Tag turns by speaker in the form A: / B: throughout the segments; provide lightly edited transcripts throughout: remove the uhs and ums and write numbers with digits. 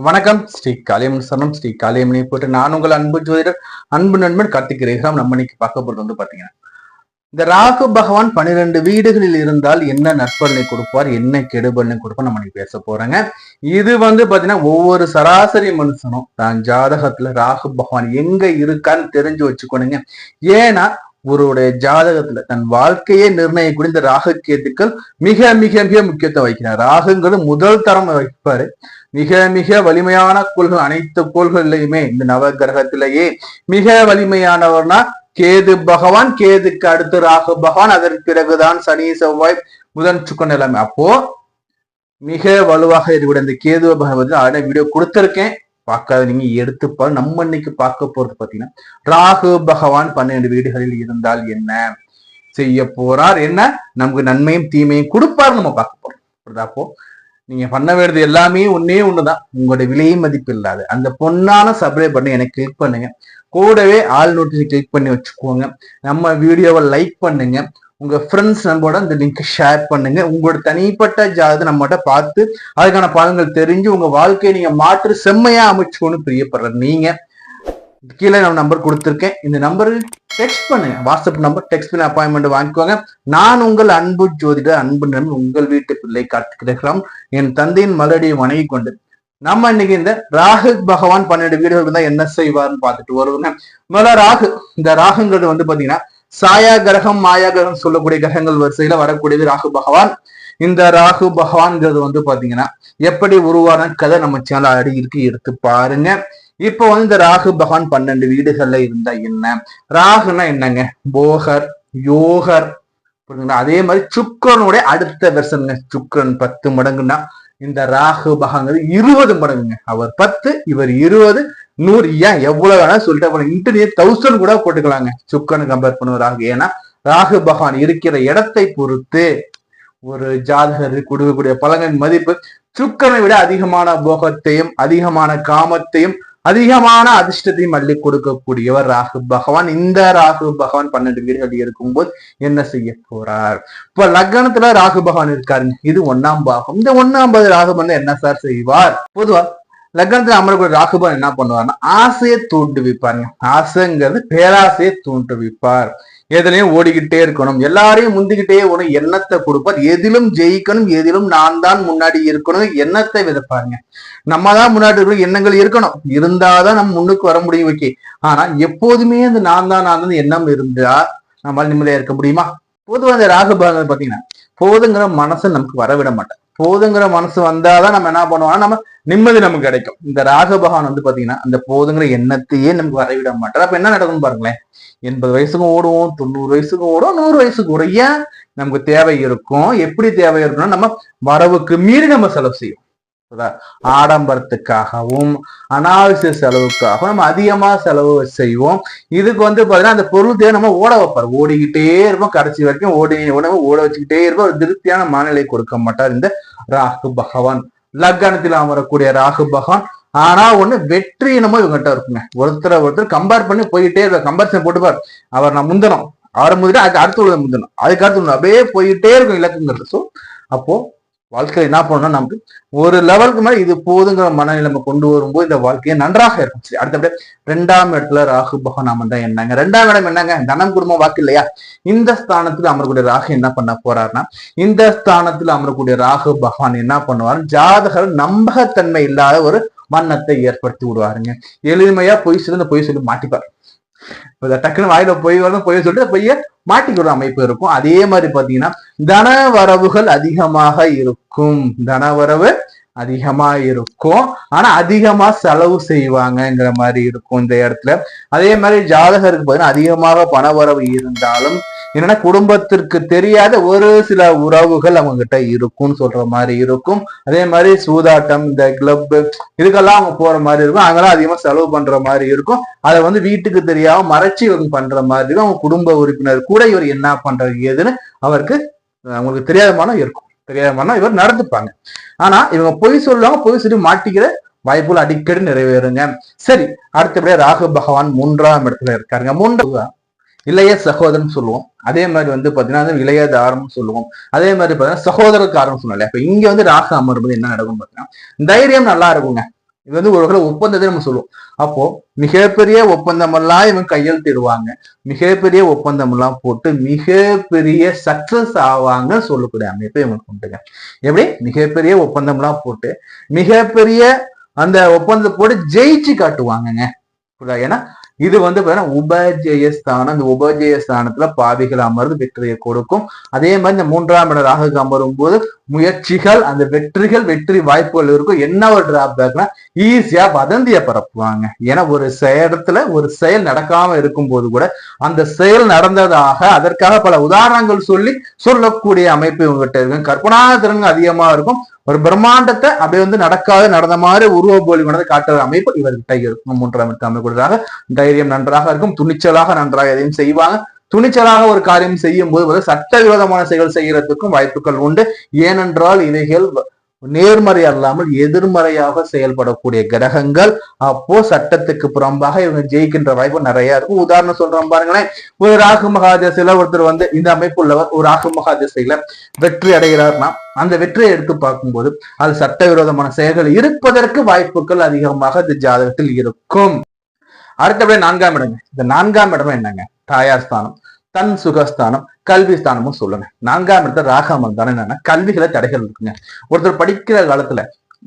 A: வணக்கம். ஸ்ரீ காளியம்மன் சரணம். ஸ்ரீ காளியம்மனை போட்டு நான் உங்கள் அன்பு ஜோதிடர் அன்பு நண்பன் கார்த்திக் ரேகாம். நம்ம இன்னைக்கு பார்க்க போறது வந்து பாத்தீங்கன்னா, இந்த ராகு பகவான் 12 வீடுகளில் இருந்தால் என்ன நற்பலனை கொடுப்பார், என்ன கெடுபலனை கொடுப்பார், நம்ம இன்னைக்கு பேச போறாங்க. இது வந்து பாத்தீங்கன்னா ஒவ்வொரு சராசரி மனுஷனும் தான் ஜாதகத்துல ராகு பகவான் எங்க இருக்கான்னு தெரிஞ்சு வச்சுக்கணுங்க. ஏன்னா ஒருவருடைய ஜாதகத்துல தன் வாழ்க்கையை நிர்ணயிக்கூடிய இந்த ராகு கேத்துக்கள் மிக மிக மிக முக்கியத்துவம் வைக்கிறார். ராகுங்கிறது முதல் தரம் வைப்பாரு. மிக மிக வலிமையான கோள்கள், அனைத்து கோள்கள்லயுமே இந்த நவ கிரகத்திலேயே மிக வலிமையானவர்னா கேது பகவான். கேதுக்கு அடுத்து ராகு பகவான், அதன் பிறகுதான் சனி செவ்வாய் புதன் சுக்கரன் எல்லாமே. அப்போ மிக வலுவாக இருக்கக்கூடிய இந்த கேது பகவான் வீடியோ கொடுத்திருக்கேன், பார்க்காத நீங்க எடுத்துப்பா. நம்ம இன்னைக்கு பார்க்க போறது பாத்தீங்கன்னா, ராகு பகவான் 12 வீடுகளில் இருந்தால் என்ன செய்ய போறார், என்ன நமக்கு நன்மையும் தீமையும் கொடுப்பார், நம்ம பார்க்க போறோம். அப்போ நீங்க பண்ண வேண்டியது எல்லாமே ஒன்னே ஒண்ணுதான், உங்களுடைய விலையும் மதிப்பு இல்லாது அந்த பொண்ணான சப்ஸ்கிரைப் பண்ணி எனக்கு கிளிக் பண்ணுங்க. கூடவே ஆல் நோட்டிஃபிகேஷன் கிளிக் பண்ணி வச்சுக்கோங்க. நம்ம வீடியோவை லைக் பண்ணுங்க. உங்க ஃப்ரெண்ட்ஸ் நம்மளோட இந்த லிங்க் ஷேர் பண்ணுங்க. உங்களோட தனிப்பட்ட ஜாதகத்தை நம்மகிட்ட பார்த்து அதுக்கான பலன்கள் தெரிஞ்சு உங்க வாழ்க்கையை நீங்க மாற்று செம்மையா அமைச்சுக்கணும்னு பிரியப்படுற நீங்க கீழே நான் நம்பர் கொடுத்துருக்கேன். இந்த நம்பருக்கு டெக்ஸ்ட் பண்ணுங்க. வாட்ஸ்அப் நம்பர் டெக்ஸ்ட் பண்ணி அப்பாயின்மெண்ட் வாங்கிக்கோங்க. நான் உங்கள் அன்பு ஜோதிடர் அன்பு நண்பன் உங்கள் வீட்டு பிள்ளை கார்த்திக். என் தந்தையின் மலடியை வணங்கி கொண்டு நம்ம இன்னைக்கு இந்த ராகு பகவான் 12 வீடுகளுக்கு தான் என்ன செய்வார்னு பார்த்துட்டு வருவாங்க. முதல்ல ராகு. இந்த ராகுங்கிறது வந்து பாத்தீங்கன்னா சாயா கிரகம் மாயா கிரகம் சொல்லக்கூடிய கிரகங்கள் வரிசையில வரக்கூடியது ராகு பகவான். இந்த ராகு பகவான்ங்கிறது வந்து பாத்தீங்கன்னா எப்படி உருவான கதை நம்ம சேனல் ஆடி இருக்கு, எடுத்து பாருங்க. இப்போ வந்து இந்த ராகு பகவான் 12 வீடுகள்ல இருந்தா என்ன, ராகுனா என்னங்க, போகர் யோகர். அதே மாதிரி சுக்கரனுடைய அடுத்த வெர்சனுங்க. சுக்கரன் 10 மடங்குன்னா இந்த ராகு பகவான் 20 மடங்குங்க. அவர் 10, இவர் 20, 100. ஏன் எவ்வளவு வேணா சொல்லிட்டு இன்டர்நெட் 1000 கூட போட்டுக்கலாங்க சுக்கரன் கம்பேர் பண்ணுவதாக. ஏன்னா ராகு பகவான் இருக்கிற இடத்தை பொறுத்து ஒரு ஜாதகர் கொடுக்கக்கூடிய பலன்களின் மதிப்பு சுக்கரனை விட அதிகமான போகத்தையும் அதிகமான காமத்தையும் அதிகமான அதிர்ஷ்டத்தையும் அள்ளி கொடுக்கக்கூடியவர் ராகு பகவான். இந்த ராகு பகவான் 12 வீடுகள் இருக்கும்போது என்ன செய்ய போறார்? இப்ப லக்னத்துல ராகு பகவான் இருக்காருங்க. இது 1ஆம் பாகம். இந்த 1ஆம் பாகம் ராகு பகவான் என்ன சார் செய்வார்? பொதுவா லக்னத்துல அமரக்கூடிய ராகு பகவான் என்ன பண்ணுவார்னா ஆசையை தூண்டுவிப்பாருங்க. ஆசைங்கிறது பேராசையை தூண்டுவிப்பார். எதுலையும் ஓடிக்கிட்டே இருக்கணும், எல்லாரையும் முந்திக்கிட்டே ஓடும் எண்ணத்தை கொடுப்பார். எதிலும் ஜெயிக்கணும், எதிலும் நான் தான் முன்னாடி இருக்கணும் எண்ணத்தை விதைப்பாருங்க. நம்ம தான் முன்னாடி இருக்கிற எண்ணங்கள் இருக்கணும், இருந்தாதான் நம்ம முன்னுக்கு வர முடியும். ஓகே, ஆனா எப்போதுமே அந்த நான் தான் எண்ணம் இருந்தா நம்மளால நிம்மதியா இருக்க முடியுமா? பொதுவாக அந்த ராகு பகவான் பாத்தீங்கன்னா போதுங்கிற மனசு நமக்கு வரவிட மாட்டேன். போதுங்கிற மனசு வந்தாதான் நம்ம என்ன பண்ணுவோம்னா நம்ம நிம்மதி நமக்கு கிடைக்கும். இந்த ராகு பகவான் வந்து பாத்தீங்கன்னா அந்த போதுங்கிற எண்ணத்தையே நமக்கு வரவிட மாட்டார். அப்ப என்ன நடக்கும்னு பாருங்களேன். 80 வயசுக்கும் ஓடுவோம், 90 வயசுக்கும் ஓடுவோம், 100 வயசுக்கு ஓடும். ஏன்? நமக்கு தேவை இருக்கும். எப்படி தேவை இருக்குன்னா நம்ம வரவுக்கு மீறி நம்ம செலவு செய்யும். ஆடம்பரத்துக்காகவும் அனாவசிய செலவுக்காகவும் நம்ம அதிகமா செலவு செய்வோம். இதுக்கு வந்து பாத்தீங்கன்னா அந்த பொருள் தேவை நம்ம ஓட வைப்பார். ஓடிக்கிட்டே இருப்போம், கடைசி வரைக்கும் ஓட வச்சுக்கிட்டே இருப்போம். ஒரு திருப்தியான மனநிலை கொடுக்க மாட்டார் இந்த ராகு பகவான். லக்னத்தில் அமரக்கூடிய ராகு பகவான். ஆனா ஒண்ணு வெற்றி என்னமோ இவங்ககிட்ட இருக்குங்க. ஒருத்தர் கம்பேர் பண்ணி போயிட்டே இருக்க, கம்பேரிசன் போட்டுப்பார். அவர் நான் முந்தணும், அவரை முந்திட்டு அதுக்கு அடுத்து முந்தணும், அதுக்கு அடுத்து அப்படியே போயிட்டே இருக்கும் இலக்குங்கிறது. ஸோ அப்போ வாழ்க்கையில என்ன பண்ணணும்னா நமக்கு ஒரு லெவலுக்கு மேல இது போதுங்கிற மனநிலைமை கொண்டு வரும்போது இந்த வாழ்க்கையை நன்றாக இருக்கும். சரி, அடுத்தபடி 2ஆம் இடத்துல ராகு பகவான் அமர்ந்தா என்னங்க? 2ஆம் இடம் என்னங்க? தனம் குடும்பம் வாக்கு இல்லையா? இந்த ஸ்தானத்துல அமரக்கூடிய ராகு என்ன பண்ண போறாருன்னா, இந்த ஸ்தானத்துல அமரக்கூடிய ராகு பகவான் என்ன பண்ணுவாரு, ஜாதகர் நம்பகத்தன்மை இல்லாத ஒரு மன்னத்தை ஏற்படுத்தி விடுவாருங்க. எளிமையா பொய் சொல்லி மாட்டிப்பாரு. டக்குன்னு வாயில பொய் சொல்லிட்டு பொய்ய மாட்டிக்கிற அமைப்பு இருக்கும். அதே மாதிரி பாத்தீங்கன்னா தன வரவுகள் அதிகமாக இருக்கும். தனவரவு அதிகமா இருக்கும், ஆனா அதிகமா செலவு செய்வாங்கங்கிற மாதிரி இருக்கும் இந்த இடத்துல. அதே மாதிரி ஜாதகருக்கு பாத்தீங்கன்னா அதிகமாக பணவரவு இருந்தாலும் என்னன்னா குடும்பத்திற்கு தெரியாத ஒரு சில உறவுகள் அவங்க கிட்ட இருக்கும்னு சொல்ற மாதிரி இருக்கும். அதே மாதிரி சூதாட்டம், இந்த கிளப், இதுக்கெல்லாம் அவங்க போற மாதிரி இருக்கும். அங்கெல்லாம் அதிகமா செலவு பண்ற மாதிரி இருக்கும். அதை வந்து வீட்டுக்கு தெரியாம மறைச்சி இவங்க பண்ற மாதிரி இருக்கும். அவங்க குடும்ப உறுப்பினர் கூட இவர் என்ன பண்றது ஏதுன்னு அவருக்கு அவங்களுக்கு தெரியாதமான இருக்கும். தெரியாதமான இவர் நடந்துப்பாங்க. ஆனா இவங்க பொய் சொல்லுவாங்க, பொய் சொல்லி மாட்டிக்கிற வாய்ப்புகள் அடிக்கடி நிறைவேறுங்க. சரி, அடுத்தபடியா ராகு பகவான் 3ஆம் இடத்துல இருக்காருங்க. 3 இளைய சகோதரன் சொல்லுவோம். அதே மாதிரி வந்து பாத்தீங்கன்னா இளைய தாரம் சொல்லுவோம். அதே மாதிரி பாத்தீங்கன்னா சகோதரக்காரன் சொன்னாலே. அப்ப இங்க வந்து ராகு அமரும்போது என்ன நடக்கும் பாத்தீங்கன்னா தைரியம் நல்லா இருக்குங்க. இது வந்து ஒரு ஒப்பந்தத்தை நம்ம சொல்லுவோம். அப்போ மிகப்பெரிய ஒப்பந்தம் எல்லாம் இவங்க கையெழுத்திடுவாங்க, மிகப்பெரிய ஒப்பந்தம் எல்லாம் போட்டு மிகப்பெரிய சக்சஸ் ஆவாங்க சொல்லக்கூடிய அமைப்பு இவங்களுக்கு உண்டுங்க. எப்படி மிகப்பெரிய ஒப்பந்தம் எல்லாம் போட்டு மிகப்பெரிய அந்த ஒப்பந்தத்தை போட்டு ஜெயிச்சு காட்டுவாங்கங்க. ஏன்னா இது வந்து உபஜயஸ்தானம். இந்த உபஜயஸ்தானத்துல பாவிகள் அமர்ந்து வெற்றியை கொடுக்கும். அதே மாதிரி இந்த 3ஆம் இடம் ராகுக்கு அமரும் போது முயற்சிகள், அந்த வெற்றி வாய்ப்புகள் இருக்கும். என்ன ஒரு டிராபேக்னா ஈஸியா வதந்திய பரப்புவாங்க. ஏன்னா ஒரு இடத்துல ஒரு செயல் நடக்காம இருக்கும் போது கூட அந்த செயல் நடந்ததாக அதற்காக பல உதாரணங்கள் சொல்லக்கூடிய அமைப்பு இவங்ககிட்ட இருக்கும். கற்பனா திறன்கள் அதிகமா இருக்கும். ஒரு பிரம்மாண்டத்தை அப்படியே வந்து நடந்த மாதிரி உருவ போலி மனதை காட்டுற அமைப்பு இவர்கிட்ட இருக்கும். 3ஆம் இடத்தை அமைப்புறதாக தைரியம் நன்றாக இருக்கும், துணிச்சலாக நன்றாக எதையும் செய்வாங்க. துணிச்சலாக ஒரு காரியம் செய்யும் போது சட்டவிரோதமான செயல் செய்யறதுக்கும் வாய்ப்புகள் உண்டு. ஏனென்றால் இவைகள் நேர்மறை அல்லாமல் எதிர்மறையாக செயல்படக்கூடிய கிரகங்கள். அப்போ சட்டத்துக்கு புறம்பாக இவங்க ஜெயிக்கின்ற வாய்ப்பு நிறைய இருக்கும். உதாரணம் சொல்றோம் பாருங்களேன், ஒரு ராகு மகாதசையில ஒருத்தர் வந்து இந்த அமைப்பு உள்ளவர் ஒரு ராகு மகாதசையில வெற்றி அடைகிறார்னா அந்த வெற்றியை எடுத்து பார்க்கும்போது அது சட்டவிரோதமான செயல்கள் இருப்பதற்கு வாய்ப்புகள் அதிகமாக இந்த ஜாதகத்தில் இருக்கும். அடுத்தபடி 4ஆம் இடங்க. இந்த 4ஆம் இடம் என்னங்க? தாயார் ஸ்தானம், தன் சுகஸ்தானம், கல்வி ஸ்தானமும் சொல்லுங்க. 4ஆம் இடத்துல ராகம் தானே என்னன்னா கல்விகளை தடைகள் இருக்குங்க. ஒருத்தர் படிக்கிற காலத்துல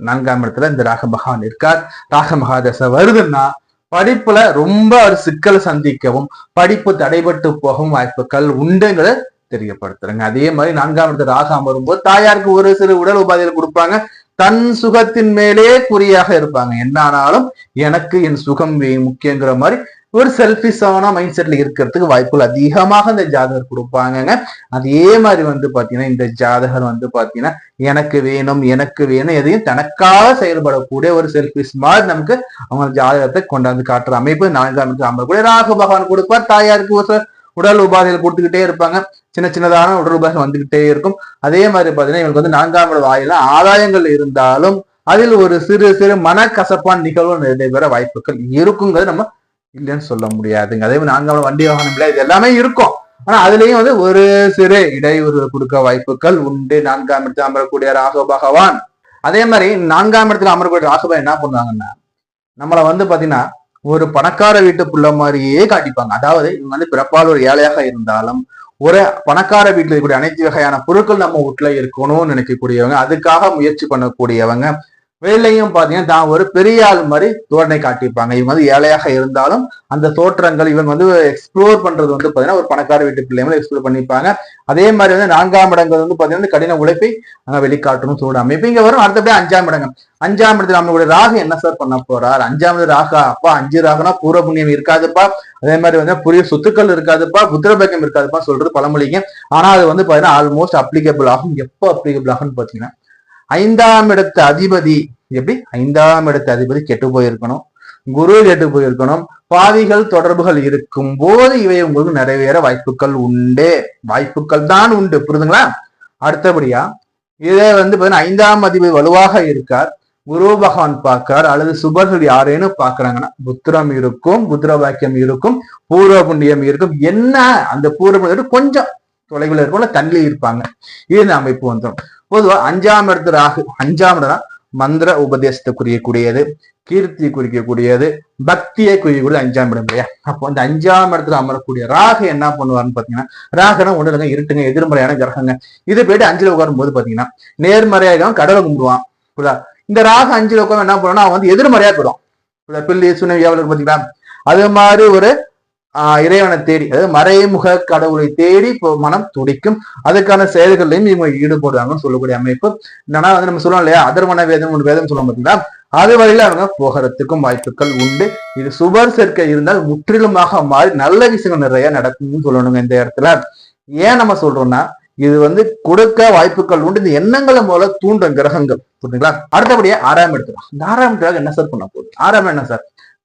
A: 4ஆம் இடத்துல இந்த ராக பகவான் இருக்கார், ராக மகாதசை வருதுன்னா படிப்புல ரொம்ப ஒரு சிக்கலை சந்திக்கவும் படிப்பு தடைபட்டு போகும் வாய்ப்புகள் உண்டுங்களை தெரியப்படுத்துறேங்க. அதே மாதிரி 4ஆம் இடத்துல ராகம் வரும்போது தாயாருக்கு ஒரு சிறு உடல் உபாதைகள் கொடுப்பாங்க. தன் சுகத்தின் மேலே குறியாக இருப்பாங்க. என்ன ஆனாலும் எனக்கு என் சுகம் முக்கியங்கிற மாதிரி ஒரு செல்ஃபிஷான மைண்ட் செட்ல இருக்கிறதுக்கு வாய்ப்புகள் அதிகமாக இந்த ஜாதகர் கொடுப்பாங்க. அதே மாதிரி வந்து பாத்தீங்கன்னா இந்த ஜாதகர் வந்து பாத்தீங்கன்னா எனக்கு வேணும் எதையும் தனக்காக செயல்படக்கூடிய ஒரு செல்ஃபிஷ் மாதிரி நமக்கு அவங்க ஜாதகத்தை கொண்டாந்து காட்டுற அமைப்பு 4ஆம் இடத்துல அமரக்கூடிய ராகு பகவான் கொடுப்பார். தாயாருக்கு ஒரு உடல் உபாதைகள் கொடுத்துக்கிட்டே இருப்பாங்க. சின்னதான உடல் உபாதை வந்துகிட்டே இருக்கும். அதே மாதிரி பாத்தீங்கன்னா இவங்களுக்கு வந்து 4ஆம் இட வாயில ஆதாயங்கள் இருந்தாலும் அதில் ஒரு சிறு மனக்கசப்பான நிகழ்வு நடைபெற வாய்ப்புகள் இருக்குங்கிறது நம்ம இல்லைன்னு சொல்ல முடியாதுங்க. அதே மாதிரி 4ஆம் இடம் வண்டி வாகனம் இல்லை, இது எல்லாமே இருக்கும். ஆனா அதுலயும் வந்து ஒரு சிறு இடையூறு கொடுக்க வாய்ப்புகள் உண்டு 4ஆம் இடத்துல அமரக்கூடிய ராகு பகவான். அதே மாதிரி 4ஆம் இடத்துல அமரக்கூடிய ராகு பகவான் என்ன பண்ணுவாங்கன்னா நம்மள வந்து பாத்தீங்கன்னா ஒரு பணக்கார வீட்டு புள்ள மாதிரியே காட்டிப்பாங்க. அதாவது இவங்க வந்து பிறப்பால் ஒரு ஏழையாக இருந்தாலும் ஒரு பணக்கார வீட்டுல இருக்கக்கூடிய அனைத்து வகையான பொருட்கள் நம்ம வீட்டுல இருக்கணும்னு நினைக்கக்கூடியவங்க, அதுக்காக முயற்சி பண்ணக்கூடியவங்க. வேலையும் பாத்தீங்கன்னா தான் ஒரு பெரிய ஆள் மாதிரி தோரணை காட்டிப்பாங்க. இவங்க வந்து ஏழையாக இருந்தாலும் அந்த தோற்றங்கள் இவங்க வந்து எக்ஸ்ப்ளோர் பண்றது வந்து பாத்தீங்கன்னா ஒரு பணக்கார வீட்டு பிள்ளைங்களும் எக்ஸ்ப்ளோர் பண்ணிப்பாங்க. அதே மாதிரி வந்து 4ஆம் இடங்கள் வந்து பாத்தீங்கன்னா கடின உழைப்பை அங்க வெளிக்காட்டணும் சொல்ற அமைப்பு இங்க வரும். அடுத்தபடி 5ஆம் இடங்கள். 5ஆம் இடத்துல நம்மளுடைய ராகு என்ன சார் பண்ண போறார்? 5ஆம் ராகா அப்பா 5 ராகுனா பூர்வ புண்ணியம் இருக்காதுப்பா, அதே மாதிரி வந்து புரிய சொத்துக்கள் இருக்காதுப்பா, புத்திரபேக்கம் இருக்காதுப்பா சொல்றது பழமொழிங்க. ஆனா அது வந்து பாத்தீங்கன்னா ஆல்மோஸ்ட் அப்ளிகபிள் ஆகும். எப்போ அப்ளிகபிள் ஆகும்னு பாத்தீங்கன்னா 5ஆம் இடத்து அதிபதி எப்படி 5ஆம் இடத்து அதிபதி கெட்டு போயிருக்கணும், குரு கெட்டு போயிருக்கணும், பாவிகள் தொடர்புகள் இருக்கும் போது இவை உங்களுக்கு நிறைவேற வாய்ப்புகள் உண்டு. வாய்ப்புகள் தான் உண்டு, புரியுதுங்களா? அடுத்தபடியா இதே வந்து 5ஆம் அதிபதி வலுவாக இருக்கார், குரு பகவான் பார்க்கார் அல்லது சுபர்கள் யாரேனும் பாக்குறாங்கன்னா புத்திரம் இருக்கும், புத்திர வாக்கியம் இருக்கும், பூர்வ புண்ணியம் இருக்கும். என்ன அந்த பூர்வ புண்ணியம் கொஞ்சம் தொலைவில் இருக்கும், தள்ளி இருப்பாங்க. இது அமைப்பு வந்துடும். பொதுவா 5ஆம் இடத்து ராகு, 5ஆம் இடம் மந்திர உபதேசத்தை குறிக்கக்கூடியது, கீர்த்தி குறிக்கக்கூடியது, பக்தியை குறிக்கக்கூடியது 5ஆம் இடம் இல்லையா? அப்போ அந்த 5ஆம் இடத்துல அமரக்கூடிய ராகு என்ன பண்ணுவாருன்னு பாத்தீங்கன்னா, ராகுனா ஒண்ணு இல்லைங்க, இருட்டுங்க, எதிர்மறையான கிரகங்க. இது போயிட்டு 5ல உட்காரும் போது பாத்தீங்கன்னா நேர்மறையாக கடவுளை கும்பிடுவான். இந்த ராகு 5ல உட்காந்து என்ன பண்ணுவோம்னா அவன் வந்து எதிர்மறையா போயிடும். பில்லி சுனவி எவ்வளவு பாத்தீங்களா? அது மாதிரி ஒரு இறைவனை தேடி, அதாவது மறைமுக கடவுளை தேடி இப்போ மனம் துடிக்கும். அதுக்கான செயல்கள்லையும் இவங்க ஈடுபடுவாங்கன்னு சொல்லக்கூடிய அமைப்பு. என்னன்னா வந்து நம்ம சொல்லலாம் இல்லையா, அதர்வன வேதம் ஒரு வேதம் சொல்ல பார்த்தீங்களா, அது வரையில அவங்க போகிறதுக்கும் வாய்ப்புகள் உண்டு. இது சுபர் சேர்க்கை இருந்தால் முற்றிலுமாக மாறி நல்ல விஷயங்கள் நிறைய நடக்கும்னு சொல்லணுங்க. இந்த இடத்துல ஏன் நம்ம சொல்றோம்னா இது வந்து கொடுக்க வாய்ப்புகள் உண்டு. இந்த எண்ணங்களை மூலம் தூண்டும் கிரகங்கள், புரியுதுங்களா? அடுத்தபடியா 6ஆம் இடத்துல, இந்த 6ஆம் இடத்துல என்ன சார் பண்ண போகுது? 6ஆம் என்ன சார்?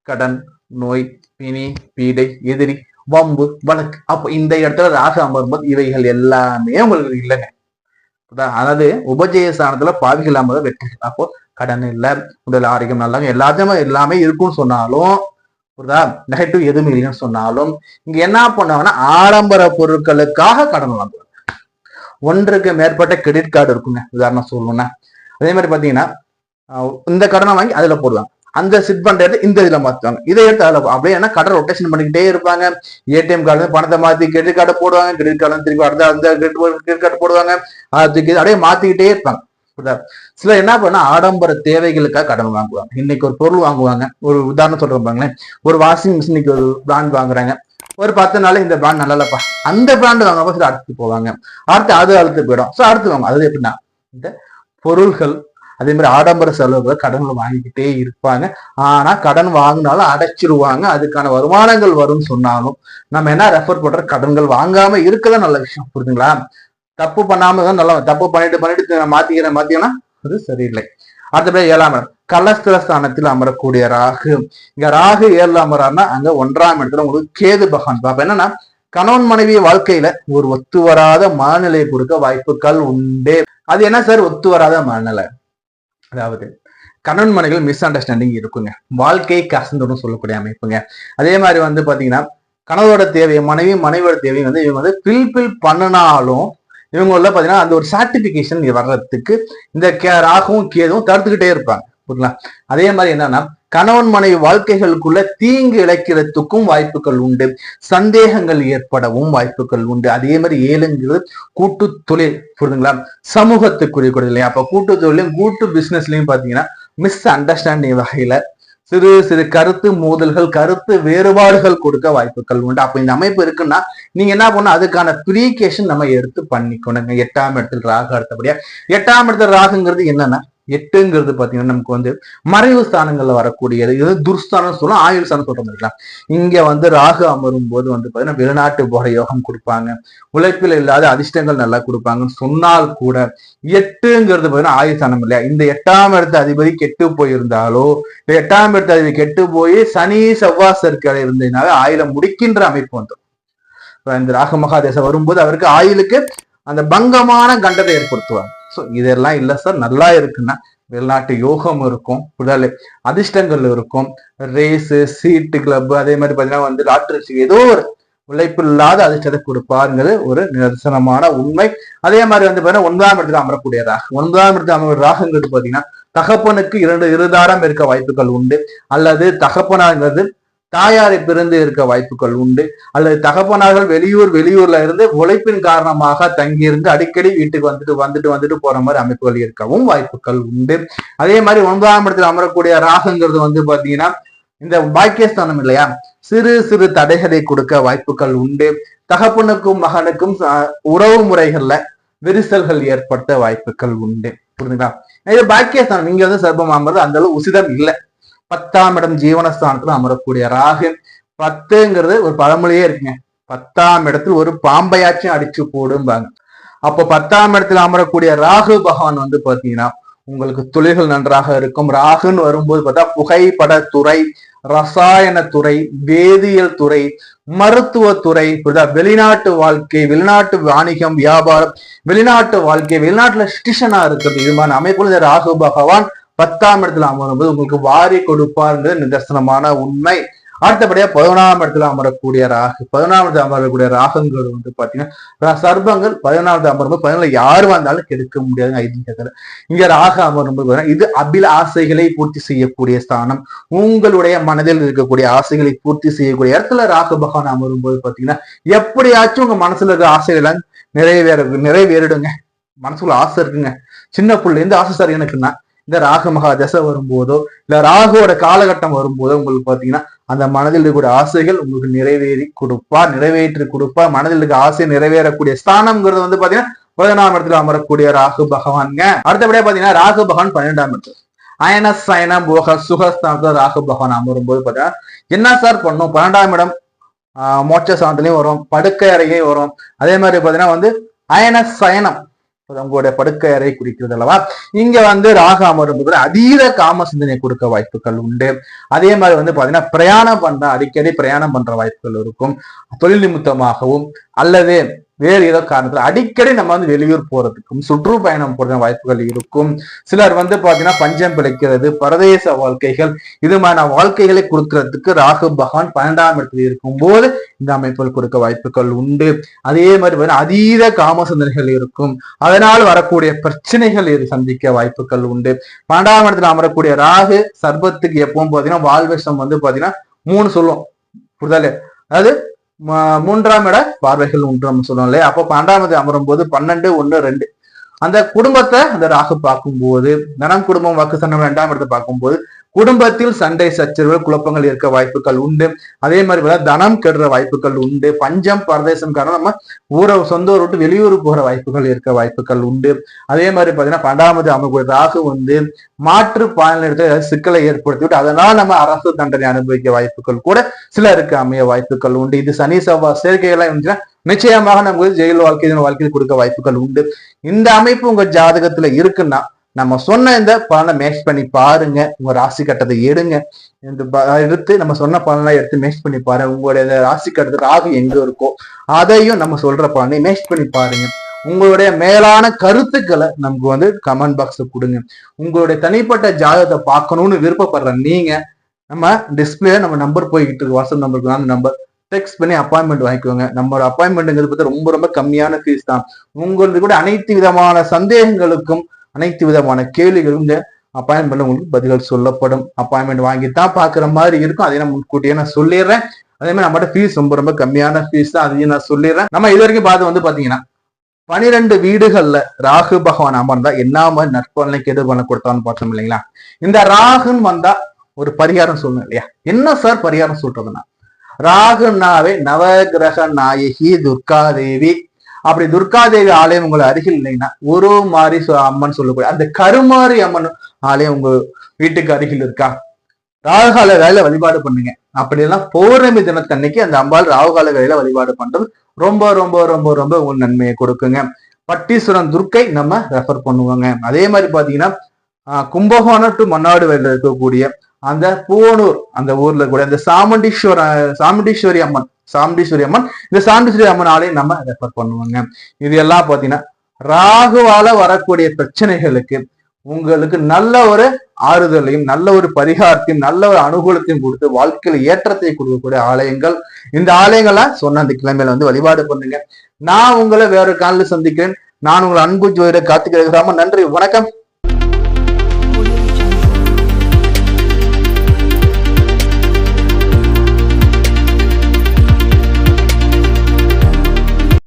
A: கடன், நோய், பிணி, பீடை, எதிரி, வம்பு, வழக்கு. அப்போ இந்த இடத்துல ராகு அமரும்போது இவைகள் எல்லாமே உங்களுக்கு இல்லைங்க. அதாவது உபஜயஸ்தானத்துல பாவிகள் அமர்ந்த வெற்றி. அப்போ கடன் இல்லை, உடல் ஆரோக்கியம் நல்லா, எல்லாமே இருக்கும்னு சொன்னாலும் புரியுதா, நெகட்டிவ் எதுவுமே இல்லைன்னு சொன்னாலும் இங்க என்ன பண்ணுவாங்கன்னா ஆடம்பர பொருட்களுக்காக கடன் வாங்குவாங்க. ஒன்றுக்கு மேற்பட்ட கிரெடிட் கார்டு இருக்குங்க, உதாரணம் சொல்லணும்னா. அதே மாதிரி பாத்தீங்கன்னா இந்த கடனை வாங்கி அதுல போடுவாங்க. அந்த சிட் பண்ற இந்த இதுல மாத்துவாங்க. இதை எடுத்து அதுல அப்படியே என்ன கடை ரொட்டேஷன் பண்ணிக்கிட்டே இருப்பாங்க. ஏடிஎம் கார்டு பணத்தை மாத்தி கிரெடிட் கார்டு போடுவாங்க, கிரெடிட் கார்டு திருப்பி அடுத்த அந்த கிரெடிட் கார்டு போடுவாங்க, அதுக்கு அப்படியே மாத்திக்கிட்டே இருப்பாங்க. சில என்ன பண்ணா ஆடம்பர தேவைகளுக்காக கடன் வாங்குவாங்க. இன்னைக்கு ஒரு பொருள் வாங்குவாங்க, ஒரு உதாரணம் சொல்றேன், ஒரு வாஷிங் மிஷினுக்கு ஒரு பிராண்ட் வாங்குறாங்க, ஒரு 10 நாள் இந்த பிராண்ட் நல்லா இல்லப்பா, அந்த பிராண்ட் வாங்க சில அடுத்து போவாங்க, அடுத்து போயிடும். ஸோ அடுத்து வாங்க. அது எப்படின்னா இந்த பொருள்கள் அதே மாதிரி ஆடம்பர செலவுகளை கடன்களை வாங்கிக்கிட்டே இருப்பாங்க. ஆனா கடன் வாங்கினாலும் அடைச்சிருவாங்க. அதுக்கான வருமானங்கள் வரும்னு சொன்னாலும் நம்ம என்ன ரெஃபர் பண்ற, கடன்கள் வாங்காம இருக்கதான் நல்ல விஷயம். புரியுதுங்களா? தப்பு பண்ணாம தான் நல்லா, தப்பு பண்ணிட்டு மாத்திக்கிறேன்னா அது சரியில்லை. அடுத்தபடி 7ஆம் இடம் கலஸ்திர ஸ்தானத்தில் அமரக்கூடிய ராகு. இங்க ராகு 7ல் அமரான்னா அங்க 1ஆம் இடத்துல உங்களுக்கு கேது பகவான். அப்ப என்னன்னா கணவன் மனைவி வாழ்க்கையில ஒரு ஒத்து வராத மனநிலையை கொடுக்க வாய்ப்புகள் உண்டு. அது என்ன சார் ஒத்து வராத மனநிலை? அதாவது கணவன் மனைவிகள் மிஸ் அண்டர்ஸ்டாண்டிங் இருக்குங்க, வாழ்க்கையை கசந்துடும் சொல்லக்கூடிய அமைப்புங்க. அதே மாதிரி பாத்தீங்கன்னா கணவரோட தேவையை மனைவியோட தேவையை இவங்க ஃபில்பில் பண்ணினாலும் இவங்கள பாத்தீங்கன்னா அந்த ஒரு சார்டிபிகேஷன் வர்றதுக்கு இந்த ராகுவும் கேதுவும் தடுத்துக்கிட்டே இருப்பாங்க. புரியுங்களா? அதே மாதிரி என்னன்னா கணவன் மனைவி வாழ்க்கைகளுக்குள்ள தீங்கு இழைக்கிறதுக்கும் வாய்ப்புகள் உண்டு, சந்தேகங்கள் ஏற்படவும் வாய்ப்புகள் உண்டு. அதே மாதிரி 7ங்கிறது கூட்டு தொழில். புரியுதுங்களா? சமூகத்துக்குரிய கூட இல்லையா? அப்ப கூட்டு தொழிலையும் கூட்டு பிசினஸ்லயும் பாத்தீங்கன்னா மிஸ் அண்டர்ஸ்டாண்டிங் வகையில சிறு சிறு கருத்து மோதல்கள், கருத்து வேறுபாடுகள் கொடுக்க வாய்ப்புகள் உண்டு. அப்ப இந்த அமைப்பு இருக்குன்னா நீங்க என்ன பண்ணணும், அதுக்கான ப்ரீகேஷன் நம்ம எடுத்து பண்ணிக்கணுங்க. 8ஆம் இடத்துல ராகு. அடுத்தபடியா 8ஆம் இடத்துல ராகுங்கிறது என்னன்னா 8ங்கிறது பாத்தீங்கன்னா நமக்கு மறைவு ஸ்தானங்கள்ல வரக்கூடியது. இது துர்ஸ்தானம் சொல்லலாம், ஆயுள் ஸ்தானம் சொல்ற மாதிரிலாம். இங்க ராகு அமரும் போது பாத்தீங்கன்னா வெளிநாட்டு போற யோகம் கொடுப்பாங்க, உழைப்பில் இல்லாத அதிர்ஷ்டங்கள் நல்லா கொடுப்பாங்கன்னு சொன்னால் கூட 8ங்கிறது பாத்தீங்கன்னா ஆயுள் ஸ்தானம் இல்லையா? இந்த 8ஆம் இடத்து அதிபதி கெட்டு போயிருந்தாலோ, 8ஆம் இடத்து அதிபதி கெட்டு போய் சனி செவ்வாய் சேர்க்கை இருந்ததுனால ஆயுள முடிக்கின்ற அமைப்பு வந்துடும். இந்த ராகு மகாதேசம் வரும்போது அவருக்கு ஆயுளுக்கு அந்த பங்கமான கண்டத்தை ஏற்படுத்துவாங்க. ஸோ இதெல்லாம் இல்லை சார், நல்லா இருக்குன்னா வெளிநாட்டு யோகம் இருக்கும், புதல் அதிர்ஷ்டங்கள் இருக்கும், ரேஸு சீட்டு கிளப், அதே மாதிரி பார்த்தீங்கன்னா லாட்டரி, ஏதோ ஒரு உழைப்பு இல்லாத அதிர்ஷ்டத்தை கொடுப்பாருங்கிறது ஒரு நிதர்சனமான உண்மை. அதே மாதிரி பார்த்தீங்கன்னா 9ஆம் இடத்துல அமரக்கூடிய ராகு. 9ஆம் இடத்துல அமர ராகுங்கிறது பார்த்தீங்கன்னா தகப்பனுக்கு இருதாரம் இருக்க வாய்ப்புகள் உண்டு, அல்லது தகப்பனாங்கிறது தாயாரை பிறந்து இருக்க வாய்ப்புகள் உண்டு, அல்லது தகப்பனார்கள் வெளியூர்ல இருந்து உழைப்பின் காரணமாக தங்கியிருந்து அடிக்கடி வீட்டுக்கு வந்துட்டு போற மாதிரி அமைப்புகள் இருக்கவும் வாய்ப்புகள் உண்டு. அதே மாதிரி 9ஆம் இடத்துல அமரக்கூடிய ராகுங்கிறது பாத்தீங்கன்னா இந்த பாக்கியஸ்தானம் இல்லையா? சிறு சிறு தடைகளை கொடுக்க வாய்ப்புகள் உண்டு. தகப்பனுக்கும் மகனுக்கும் உறவு முறைகள்ல விரிசல்கள் ஏற்படுத்த வாய்ப்புகள் உண்டு. புரிஞ்சுங்களா? இது பாக்கியஸ்தானம். இங்க சர்ப்பம் அமர்றது அந்த அளவு உசிதம் இல்லை. 10ஆம் இடம் ஜீவனஸ்தானத்துல அமரக்கூடிய ராகு. 10ங்கிறது ஒரு பழமொழியே இருக்குங்க, 10ஆம் இடத்துல ஒரு பாம்பையாச்சும் அடிச்சு போடும்பாங்க. அப்போ 10ஆம் இடத்துல அமரக்கூடிய ராகு பகவான் பாத்தீங்கன்னா உங்களுக்கு தொழில்கள் நன்றாக இருக்கும். ராகுன்னு வரும்போது பார்த்தா புகைப்படத்துறை, ரசாயனத்துறை, வேதியியல் துறை, மருத்துவத்துறை, வெளிநாட்டு வாழ்க்கை, வெளிநாட்டு வாணிகம், வியாபாரம், வெளிநாட்டு வாழ்க்கை, வெளிநாட்டுல ஸ்டிஷனா இருக்கிறது, இது மாதிரி அமைப்புல ராகு பகவான் 10ஆம் இடத்துல அமரும்போது உங்களுக்கு வாரி கொடுப்பாருங்கிறது நிதர்சனமான உண்மை. அடுத்தபடியா 11ஆம் இடத்துல அமரக்கூடிய ராகு. 11ஆம் இடத்துல அமரக்கூடிய ராகுங்கிறது பாத்தீங்கன்னா சர்ப்பங்கள் 11ஆவது அமரும்போது 11 யாரு வந்தாலும் கெடுக்க முடியாது ஐதீகத்துல. இங்க ராகு அமரும்போது இது ஆசைகளை பூர்த்தி செய்யக்கூடிய ஸ்தானம். உங்களுடைய மனதில் இருக்கக்கூடிய ஆசைகளை பூர்த்தி செய்யக்கூடிய இடத்துல ராகு பகவான் அமரும்போது பாத்தீங்கன்னா எப்படியாச்சும் உங்க மனசுல இருக்க ஆசைகளை நிறைவேறிடுங்க. மனசுக்குள்ள ஆசை இருக்குங்க, சின்ன பிள்ளை எந்த ஆசை சார் எனக்குன்னா இந்த ராகு மகா தசை வரும்போதோ இல்ல ராகுவோட காலகட்டம் வரும்போதோ உங்களுக்கு பாத்தீங்கன்னா அந்த மனதில் இருக்கக்கூடிய ஆசைகள் உங்களுக்கு நிறைவேற்றி கொடுப்பார். மனதில் இருக்க ஆசை நிறைவேறக்கூடிய ஸ்தானம்ங்கிறது பாத்தீங்கன்னா 11ஆம் இடத்துல அமரக்கூடிய ராகு பகவான்ங்க. அடுத்தபடியா பாத்தீங்கன்னா ராகு பகவான் 12ஆம் இடத்துல அயன சயன போக சுகஸ்தானத்துல ராகு பகவான் அமரும்போது பாத்தீங்கன்னா என்ன சார் பண்ணும்? 12ஆம் இடம் மோட்ச ஸ்தானத்திலையும் வரும், படுக்கை அறையும் வரும். அதே மாதிரி பாத்தீங்கன்னா அயன சயனம் உங்களுடைய படுக்கை அறை குறிக்கிறது அல்லவா? இங்க ராகு அமரும்போது அதீத காம சிந்தனை கொடுக்க வாய்ப்புகள் உண்டு. அதே மாதிரி பாத்தீங்கன்னா அடிக்கடி பிரயாணம் பண்ற வாய்ப்புகள் இருக்கும். தொழில் நிமித்தமாகவும் அல்லது வேறு ஏதோ காரணத்துல அடிக்கடி நம்ம வந்து வெளியூர் போறதுக்கும் சுற்றுப்பயணம் போற வாய்ப்புகள் இருக்கும். சிலர் வந்து பாத்தீங்கன்னா பஞ்சம் பிழைக்கிறது, பரதேச வாழ்க்கைகள், இதுமான வாழ்க்கைகளை கொடுக்கறதுக்கு ராகு பகவான் 12ஆம் இடத்துல இருக்கும் போது இந்த அமைப்புகள் கொடுக்க வாய்ப்புகள் உண்டு. அதே மாதிரி அதீத காம சிந்தனைகள் இருக்கும், அதனால் வரக்கூடிய பிரச்சனைகள் சந்திக்க வாய்ப்புகள் உண்டு. 12ஆம் இடத்துல அமரக்கூடிய ராகு சர்பத்துக்கு எப்பவும் பாத்தீங்கன்னா வாழ்வசம் வந்து பாத்தீங்கன்னா 3 சொல்லுவோம், புரிதல், அதாவது 3ஆம் இட பார்வைகள் உண்டு நம்ம சொல்லுவோம் இல்லையா. அப்போ 12ஆம் இடத்துல அமரும் போது 12, 1, 2 அந்த குடும்பத்தை அந்த ராகு பார்க்கும்போது, தனம் குடும்பம் வாக்கு சண்டை 2ஆம் இடத்தை பார்க்கும்போது குடும்பத்தில் சண்டை சச்சரவுகள் குழப்பங்கள் இருக்க வாய்ப்புகள் உண்டு. அதே மாதிரி தனம் கெடுற வாய்ப்புகள் உண்டு. பஞ்சம் பரதேசம் காரணம் நம்ம சொந்த ஊர் விட்டு வெளியூர் போகிற வாய்ப்புகள் இருக்க வாய்ப்புகள் உண்டு. அதே மாதிரி பாத்தீங்கன்னா 12ஆவது அமைப்பு ராகு வந்து மாற்று பாலின இடத்துல சிக்கலை ஏற்படுத்தி விட்டு அதனால் நம்ம அரசு தண்டனை அனுபவிக்க வாய்ப்புகள் கூட சிலருக்கு அமைய வாய்ப்புகள் உண்டு. இது சனி செவ்வாய் சேர்க்கைகள்லாம் இருந்துச்சுன்னா நிச்சயமாக நமக்கு ஜெயில் வாழ்க்கையில் கொடுக்க வாய்ப்புகள் உண்டு. இந்த அமைப்பு உங்க ஜாதகத்துல இருக்குன்னா நம்ம சொன்ன இந்த பலனை மேட்ச் பண்ணி பாருங்க. உங்க ராசி கட்டத்தை எடுங்க, எடுத்து நம்ம சொன்ன பலனை எடுத்து மேட்ச் பண்ணி பாருங்க. உங்களுடைய ராசி கட்டத்துக்கு ராகு எங்க இருக்கோ அதையும் நம்ம சொல்ற பலனை மேட்ச் பண்ணி பாருங்க. உங்களுடைய மேலான கருத்துக்களை நமக்கு வந்து கமெண்ட் பாக்ஸ்ல கொடுங்க. உங்களுடைய தனிப்பட்ட ஜாதகத்தை பார்க்கணும்னு விருப்பப்படுற நீங்க நம்ம டிஸ்பிளே நம்ம நம்பர் போய்கிட்டு இருக்கு, வாட்ஸ்அப் நம்பருக்கு அந்த நம்பர் டெக்ஸ்ட் பண்ணி அப்பாயின்மெண்ட் வாங்கிக்கோங்க. நம்மளோட அப்பாயின்மெண்ட்ங்கிறது பத்தி ரொம்ப ரொம்ப கம்மியான ஃபீஸ் தான். உங்களுக்கு கூட அனைத்து விதமான சந்தேகங்களுக்கும் அனைத்து விதமான கேள்விகளும் இந்த அப்பாயின்மெண்ட் உங்களுக்கு பதில்கள் சொல்லப்படும். அப்பாயின்மெண்ட் வாங்கித்தான் பாக்குற மாதிரி இருக்கும். அதை நான் முன்கூட்டியே நான் சொல்லிடுறேன். அதே மாதிரி நம்மகிட்ட ஃபீஸ் ரொம்ப ரொம்ப கம்மியான ஃபீஸ் தான், அதையும் நான் சொல்லிடுறேன். நம்ம இது வரைக்கும் பார்த்து வந்து பாத்தீங்கன்னா 12 வீடுகள்ல ராகு பகவான் அமர்ந்தா என்ன மாதிரி நற்பலனை கெடு பண்ண கொடுத்தான்னு பார்த்தோம் இல்லைங்களா. இந்த ராகுன்னு வந்தா ஒரு பரிகாரம் சொல்லணும் இல்லையா. என்ன சார் பரிகாரம் சொல்றதுன்னா, ராகுனாவே நவகிரக நாயகி துர்கா தேவி. அப்படி துர்காதேவி ஆலயம் உங்களை அருகில் இல்லைன்னா ஒரு மாரி அம்மன் சொல்லக்கூடிய அந்த கருமாரி அம்மன் ஆலயம் உங்க வீட்டுக்கு அருகில் இருக்கா, ராகுகால வேலையில வழிபாடு பண்ணுங்க. அப்படி எல்லாம் பௌர்ணமி தினத்தன்னைக்கு அந்த அம்பாள் ராகுகால வேலையில வழிபாடு பண்றது ரொம்ப ரொம்ப ரொம்ப ரொம்ப உங்களுக்கு நன்மையை கொடுக்குங்க. பட்டீஸ்வரன் துர்க்கை நம்ம ரெஃபர் பண்ணுவாங்க. அதே மாதிரி பாத்தீங்கன்னா கும்பகோணம் டு மன்னாடு வயல இருக்கக்கூடிய அந்த பூவனூர் அந்த ஊர்ல கூட இந்த சாமுண்டீஸ்வரி அம்மன் இந்த சாமுண்டீஸ்வரி அம்மன் ஆலையும் நம்ம ரெஃபர் பண்ணுவாங்க. இது எல்லாம் பாத்தீங்கன்னா ராகுவால வரக்கூடிய பிரச்சனைகளுக்கு உங்களுக்கு நல்ல ஒரு ஆறுதலையும் நல்ல ஒரு பரிகாரத்தையும் நல்ல ஒரு அனுகூலத்தையும் கொடுத்து வாழ்க்கையில ஏற்றத்தை கொடுக்கக்கூடிய ஆலயங்கள். இந்த ஆலயங்கள்லாம் சொன்ன அந்த கிழமையில வந்து வழிபாடு பண்ணுங்க. நான் உங்களை வேற காலில் சந்திக்கிறேன். நான் உங்களை அன்பு ஜோதிடர் கார்த்திகேய ராமன். நன்றி, வணக்கம்.